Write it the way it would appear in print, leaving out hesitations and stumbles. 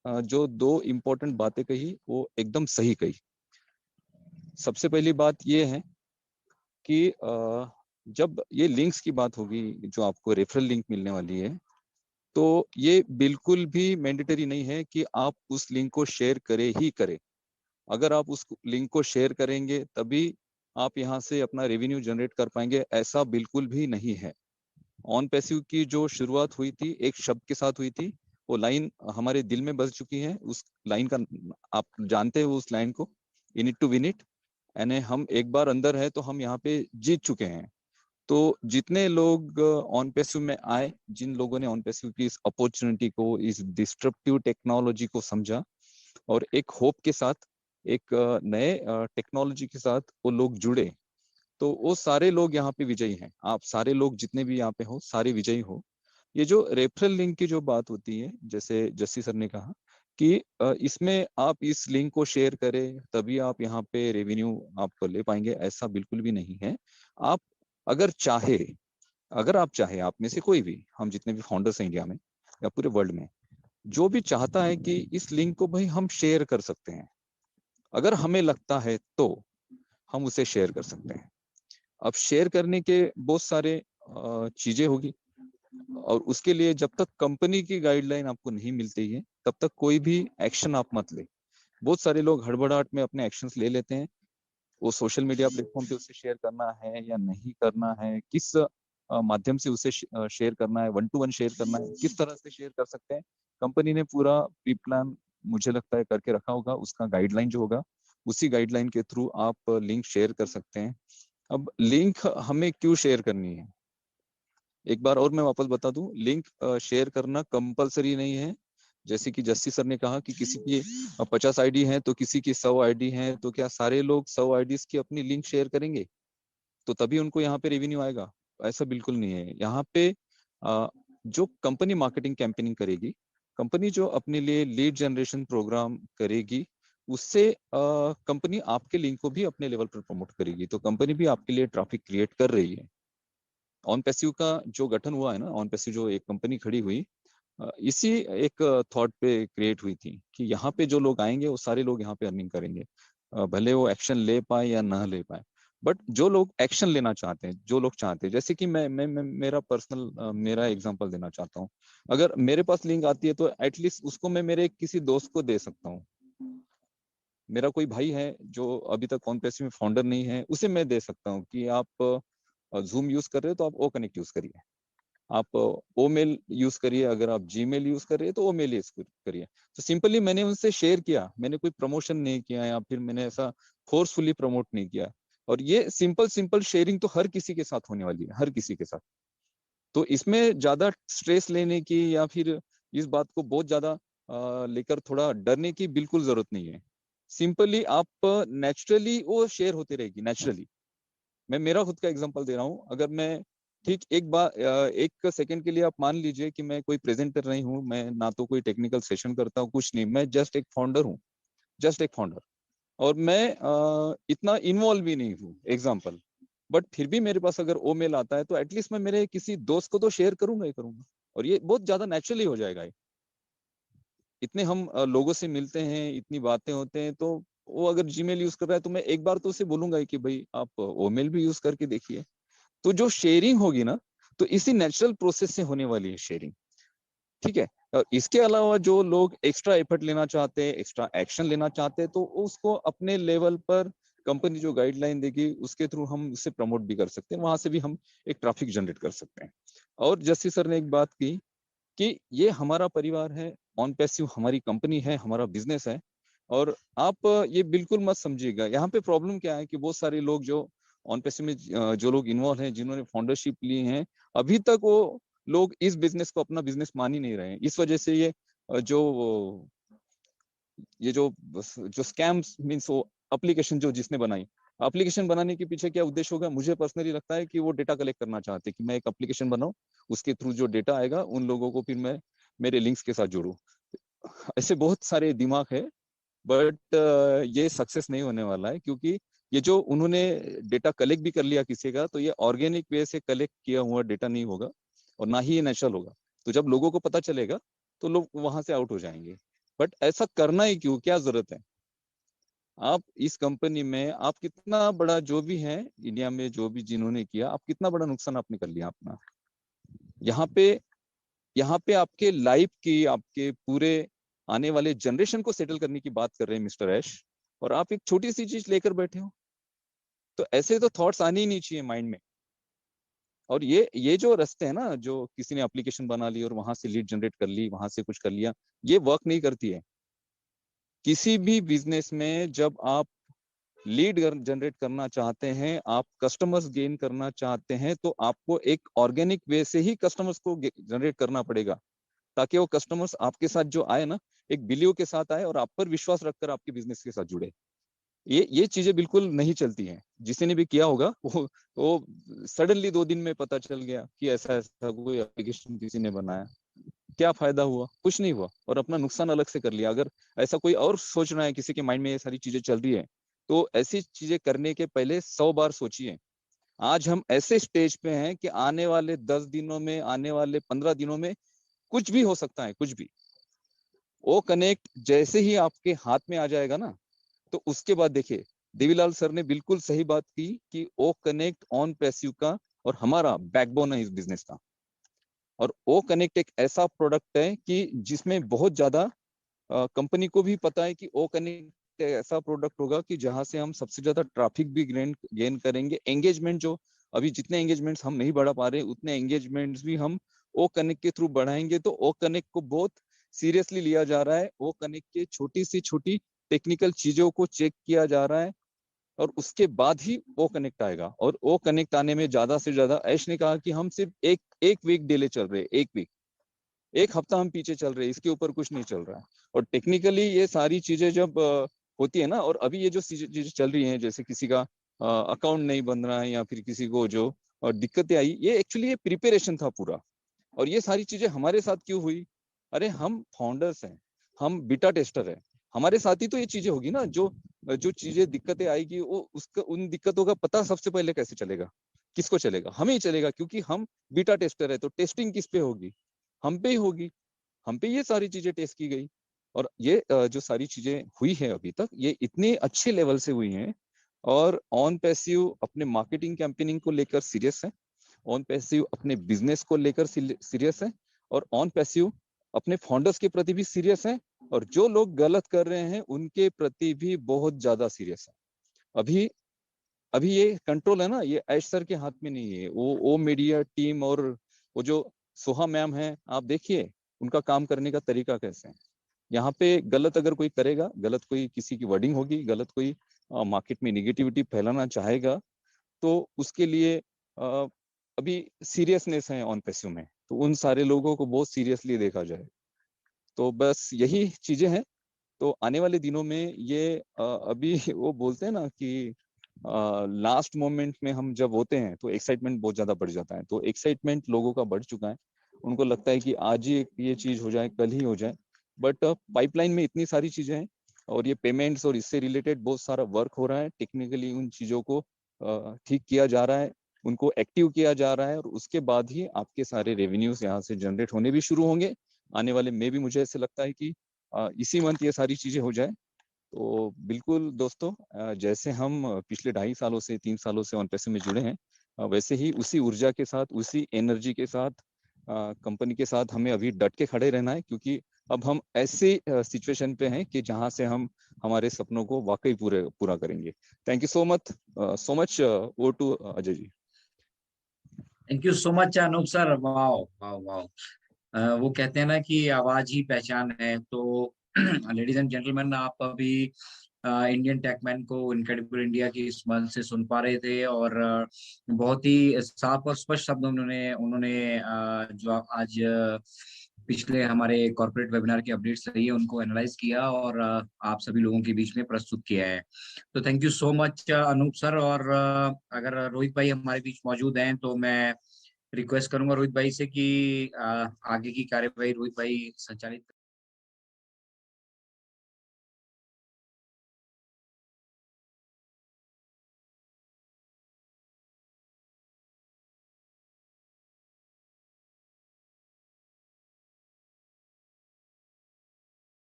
जो दो इम्पोर्टेंट बातें कही वो एकदम सही कही। सबसे पहली बात ये है कि जब ये लिंक्स की बात होगी, जो आपको रेफरल लिंक मिलने वाली है, तो ये बिल्कुल भी मैंडेटरी नहीं है कि आप उस लिंक को शेयर करें ही करें। अगर आप उस लिंक को शेयर करेंगे तभी आप यहाँ से अपना रेवेन्यू जनरेट कर पाएंगे, ऐसा बिल्कुल भी नहीं है। ऑन पैसिव की जो शुरुआत हुई थी एक शब्द के साथ हुई थी, वो लाइन हमारे दिल में बस चुकी है। उस लाइन का आप जानते हो, उस लाइन को, in it to win it. यानी हम एक बार अंदर है तो हम यहाँ पे जीत चुके हैं। तो जितने लोग ऑन पैसिव में आए, जिन लोगों ने ऑन पैसिव की इस अपॉर्चुनिटी को, इस डिस्ट्रप्टिव टेक्नोलॉजी को समझा और एक होप के साथ, एक नए टेक्नोलॉजी के साथ वो लोग जुड़े, तो वो सारे लोग यहाँ पे विजयी हैं। आप सारे लोग जितने भी यहाँ पे हो सारे विजयी हो। ये जो रेफरल लिंक की जो बात होती है, जैसे जस्सी सर ने कहा कि इसमें आप इस लिंक को शेयर करें तभी आप यहाँ पे रेवेन्यू आप ले पाएंगे, ऐसा बिल्कुल भी नहीं है। आप अगर चाहे, अगर आप चाहे, आप में से कोई भी, हम जितने भी फाउंडर्स हैं इंडिया में या पूरे वर्ल्ड में, जो भी चाहता है कि इस लिंक को भाई हम शेयर कर सकते हैं, अगर हमें लगता है तो हम उसे शेयर कर सकते हैं। अब शेयर करने के बहुत सारे चीजें होगी, और उसके लिए जब तक कंपनी की गाइडलाइन आपको नहीं मिलती है तब तक कोई भी एक्शन आप मत ले। बहुत सारे लोग हड़बड़ाहट में अपने एक्शंस ले लेते हैं। वो सोशल मीडिया प्लेटफॉर्म पे उसे शेयर करना है या नहीं करना है, किस माध्यम से उसे शेयर करना है, वन टू वन शेयर करना है, किस तरह से शेयर कर सकते हैं, कंपनी ने पूरा प्री प्लान मुझे लगता है करके रखा होगा। उसका गाइडलाइन जो होगा, उसी गाइडलाइन के थ्रू आप लिंक शेयर कर सकते हैं। अब लिंक हमें क्यों शेयर करनी है, एक बार और मैं वापस बता दूं, लिंक शेयर करना कंपलसरी नहीं है। जैसे कि जस्सी सर ने कहा कि किसी की 50 आईडी है तो किसी की 100 आईडी है, तो क्या सारे लोग 100 आईडीज की अपनी लिंक शेयर करेंगे तो तभी उनको यहाँ पे रेवेन्यू आएगा? ऐसा बिल्कुल नहीं है। यहाँ पे जो कंपनी मार्केटिंग कैंपेनिंग करेगी, कंपनी जो अपने लिए लीड जनरेशन प्रोग्राम करेगी, उससे कंपनी आपके लिंक को भी अपने लेवल पर प्रमोट करेगी, तो कंपनी भी आपके लिए ट्रैफिक क्रिएट कर रही है। ऑन पैसिव का जो गठन हुआ है ना, ऑन पैसिव जो एक कंपनी खड़ी हुई, इसी एक थॉट पे क्रिएट हुई थी कि यहाँ पे जो लोग आएंगे वो सारे लोग यहाँ पे अर्निंग करेंगे, भले वो एक्शन ले पाए या ना ले पाए। बट जो लोग एक्शन लेना चाहते हैं, जो लोग चाहते हैं, जैसे कि मैं मेरा पर्सनल मेरा एग्जांपल देना चाहता हूँ। अगर मेरे पास लिंक आती है तो एटलीस्ट उसको मैं मेरे किसी दोस्त को दे सकता हूँ। मेरा कोई भाई है जो अभी तक ऑन पैसिव में फाउंडर नहीं है, उसे मैं दे सकता हूँ कि आप जूम यूज कर रहे हो तो आप ओ कनेक्ट यूज करिए, आप ओ मेल यूज करिए, अगर आप जी मेल यूज कर रहे हैं तो ओ मेल यूज करिए। तो सिंपली मैंने उनसे शेयर किया, मैंने कोई प्रमोशन नहीं किया या फिर मैंने ऐसा फोर्सफुली प्रमोट नहीं किया। और ये सिंपल सिंपल शेयरिंग तो हर किसी के साथ होने वाली है, हर किसी के साथ। तो इसमें ज्यादा स्ट्रेस लेने की या फिर इस बात को बहुत ज्यादा लेकर थोड़ा डरने की बिल्कुल जरूरत नहीं है। सिंपली आप नेचुरली वो शेयर होती रहेगी, नेचुरली। मैं मेरा खुद का एग्जांपल दे रहा हूँ। अगर मैं ठीक एक बार 1 सेकंड के लिए आप मान लीजिए कि मैं कोई प्रेजेंटर नहीं हूँ, मैं ना तो कोई टेक्निकल सेशन करता हूँ, कुछ नहीं, मैं जस्ट एक फाउंडर हूँ, जस्ट एक फाउंडर। और मैं इतना इन्वॉल्व भी नहीं हूँ, एग्जाम्पल। बट फिर भी मेरे पास अगर ओ मेल आता है तो एटलीस्ट मैं मेरे किसी दोस्त को तो शेयर करूंगा ही करूंगा, और ये बहुत ज्यादा नेचुरली हो जाएगा। इतने हम लोगों से मिलते हैं, इतनी बातें होते हैं, तो वो अगर जीमेल यूज कर रहा है तो मैं एक बार तो उसे बोलूंगा ही कि भाई आप ओ मेल भी यूज करके देखिए। तो जो शेयरिंग होगी ना, तो इसी नेचुरल प्रोसेस से होने वाली है शेयरिंग। ठीक है। और इसके अलावा जो लोग एक्स्ट्रा एफर्ट लेना चाहते हैं, एक्स्ट्रा एक्शन लेना चाहते हैं, तो उसको अपने लेवल पर कंपनी जो गाइडलाइन देगी उसके थ्रू हम उसे प्रमोट भी कर सकते हैं, वहां से भी हम एक ट्रैफिक जनरेट कर सकते हैं। और जस्सी सर ने एक बात की कि ये हमारा परिवार है, ऑन पैसिव हमारी कंपनी है, हमारा बिजनेस है। और आप ये बिल्कुल मत समझिएगा, यहाँ पे प्रॉब्लम क्या है कि बहुत सारे लोग जो ऑन पैसिव में जो लोग इन्वॉल्व हैं, जिन्होंने फाउंडरशिप ली है, अभी तक वो लोग इस बिजनेस को अपना बिजनेस मान ही नहीं रहे हैं। इस वजह से ये जो स्कैम्स मीन्स वो एप्लीकेशन जो जिसने बनाई, एप्लीकेशन बनाने के पीछे क्या उद्देश्य होगा, मुझे पर्सनली लगता है कि वो डेटा कलेक्ट करना चाहते हैं कि मैं एक एप्लीकेशन बनाऊं, उसके थ्रू जो डेटा आएगा उन लोगों को फिर मैं मेरे लिंक्स के साथ जोड़ूं। ऐसे बहुत सारे दिमाग है। बट ये सक्सेस नहीं होने वाला है, क्योंकि ये जो उन्होंने डेटा कलेक्ट भी कर लिया किसी का, तो ये ऑर्गेनिक वे से कलेक्ट किया हुआ डेटा नहीं होगा और ना ही ये नेचुरल होगा। तो जब लोगों को पता चलेगा तो लोग वहां से आउट हो जाएंगे। बट ऐसा करना ही क्यों, क्या जरूरत है? आप इस कंपनी में आप कितना बड़ा जो भी है इंडिया में, जो भी जिन्होंने किया, आप कितना बड़ा नुकसान आपने कर लिया अपना। यहाँ पे यहाँ पे आपके लाइफ की, आपके पूरे आने वाले जनरेशन को सेटल करने की बात कर रहे हैं मिस्टर ऐश, और आप एक छोटी सी चीज लेकर बैठे हो। तो ऐसे तो थॉट्स आने ही नहीं चाहिए माइंड में। और ये जो रास्ते हैं ना, जो किसी ने एप्लीकेशन बना ली और वहां से लीड जनरेट कर ली, वहां से कुछ कर लिया, ये वर्क नहीं करती है। किसी भी बिजनेस में जब आप लीड जनरेट करना चाहते हैं, आप कस्टमर्स गेन करना चाहते हैं, तो आपको एक ऑर्गेनिक वे से ही कस्टमर्स को जनरेट करना पड़ेगा, ताकि वो कस्टमर्स आपके साथ जो आए ना, एक बिलीव के साथ आए और आप पर विश्वास रखकर आपके बिजनेस के साथ जुड़े। ये चीजें बिल्कुल नहीं चलती हैं। जिसने ने भी किया होगा वो सडनली 2 दिन में पता चल गया कि ऐसा ऐसा कोई एप्लीकेशन किसी ने बनाया, क्या फायदा हुआ? कुछ नहीं हुआ, और अपना नुकसान अलग से कर लिया। अगर ऐसा कोई और सोच रहा है, किसी के माइंड में ये सारी चीजें चल रही है, तो ऐसी चीजें करने के पहले 100 बार सोचिए। आज हम ऐसे स्टेज पे हैं कि आने वाले 10 दिनों में, आने वाले 15 दिनों में कुछ भी हो सकता है, कुछ भी। वो कनेक्ट जैसे ही आपके हाथ में आ जाएगा ना, तो उसके बाद देखिए, देवीलाल सर ने बिल्कुल सही बात की कि ओ कनेक्ट ऑन पैसिव का और हमारा बैकबोन है इस बिजनेस का। और ओ कनेक्ट एक ऐसा प्रोडक्ट है कि जिसमें बहुत ज्यादा कंपनी को भी पता है कि ओ कनेक्ट ऐसा प्रोडक्ट होगा कि जहां से हम सबसे ज्यादा ट्रैफिक भी गेन करेंगे। एंगेजमेंट जो अभी जितने एंगेजमेंट्स हम नहीं बढ़ा पा रहे, उतने एंगेजमेंट्स भी हम ओ कनेक्ट के थ्रू बढ़ाएंगे। तो ओ कनेक्ट को बहुत सीरियसली लिया जा रहा है। ओ कनेक्ट के छोटी सी छोटी टेक्निकल चीजों को चेक किया जा रहा है, और उसके बाद ही वो कनेक्ट आएगा। और वो कनेक्ट आने में ज्यादा से ज्यादा, ऐश ने कहा कि हम सिर्फ एक एक वीक डिले चल रहे हैं, एक वीक, एक हफ्ता हम पीछे चल रहे हैं, इसके ऊपर कुछ नहीं चल रहा है। और टेक्निकली ये सारी चीजें जब होती है ना, और अभी ये जो चीजें चल रही हैं, जैसे किसी का अकाउंट नहीं बन रहा है, या फिर किसी को जो दिक्कतें आई, ये एक्चुअली ये प्रिपरेशन था पूरा। और ये सारी चीजें हमारे साथ क्यों हुई? अरे हम फाउंडर्स हैं, हम बीटा टेस्टर हैं, हमारे साथ ही तो ये चीजें होगी ना। जो जो चीजें दिक्कतें आएगी, वो उसका, उन दिक्कतों का पता सबसे पहले कैसे चलेगा? किसको चलेगा? हमें ही चलेगा, क्योंकि हम बीटा टेस्टर है। तो टेस्टिंग किस पे होगी? हम पे ही होगी। हम पे ये सारी चीजें टेस्ट की गई। और ये जो सारी चीजें हुई है अभी तक, ये इतने अच्छे लेवल से हुई हैं। और ऑन पैसिव अपने मार्केटिंग कैंपेनिंग को लेकर सीरियस है, ऑन पैसिव अपने बिजनेस को लेकर सीरियस है, और ऑन पैसिव अपने फाउंडर्स के प्रति भी सीरियस है, और जो लोग गलत कर रहे हैं उनके प्रति भी बहुत ज्यादा सीरियस है। अभी अभी ये कंट्रोल है ना, ये ऐश सर के हाथ में नहीं है। वो मीडिया टीम और वो जो सोहा मैम है, आप देखिए उनका काम करने का तरीका कैसे है। यहाँ पे गलत अगर कोई करेगा, गलत कोई किसी की वर्डिंग होगी, गलत कोई मार्केट में निगेटिविटी फैलाना चाहेगा, तो उसके लिए अभी सीरियसनेस है ऑन पैसिव में, तो उन सारे लोगों को बहुत सीरियसली देखा जाए। तो बस यही चीजें हैं। तो आने वाले दिनों में ये अभी वो बोलते हैं ना कि लास्ट मोमेंट में हम जब होते हैं तो एक्साइटमेंट बहुत ज्यादा बढ़ जाता है। तो एक्साइटमेंट लोगों का बढ़ चुका है। उनको लगता है कि आज ही ये चीज हो जाए, कल ही हो जाए। बट पाइपलाइन में इतनी सारी चीजें हैं, और ये पेमेंट्स और इससे रिलेटेड बहुत सारा वर्क हो रहा है। टेक्निकली उन चीजों को ठीक किया जा रहा है, उनको एक्टिव किया जा रहा है, और उसके बाद ही आपके सारे रेवेन्यूज यहाँ से जनरेट होने भी शुरू होंगे आने वाले में भी। मुझे ऐसे लगता है कि इसी मंथ ये सारी चीजें हो जाए। तो बिल्कुल दोस्तों, जैसे हम पिछले 2.5 सालों से 3 सालों से ऑन पैसे में जुड़े हैं, वैसे ही उसी ऊर्जा के साथ, उसी एनर्जी के साथ, कंपनी के साथ हमें अभी डट के खड़े रहना है। क्योंकि अब हम ऐसे सिचुएशन पे हैं कि जहां से हम हमारे सपनों को वाकई पूरा करेंगे। थैंक यू सो मच ओ to Ajay ji. Thank you so much Anoop sir. Wow wow wow. वो कहते हैं ना कि आवाज ही पहचान है। तो लेडीज एंड जेंटलमैन, आप अभी इंडियन टेकमैन को इनक्रेडिबल इंडिया की इस मंच से सुन पा रहे थे, और बहुत ही साफ और स्पष्ट शब्दों में उन्होंने उन्होंने जो आज पिछले हमारे कॉर्पोरेट वेबिनार की अपडेट्स रही है उनको एनालाइज किया, और आप सभी लोगों के बीच में प्रस्तुत किया है। तो thank you so much Anoop sir. और अगर रोहित भाई हमारे बीच मौजूद हैं तो मैं रिक्वेस्ट करूंगा रोहित भाई से कि आगे की कार्यवाही रोहित भाई संचालित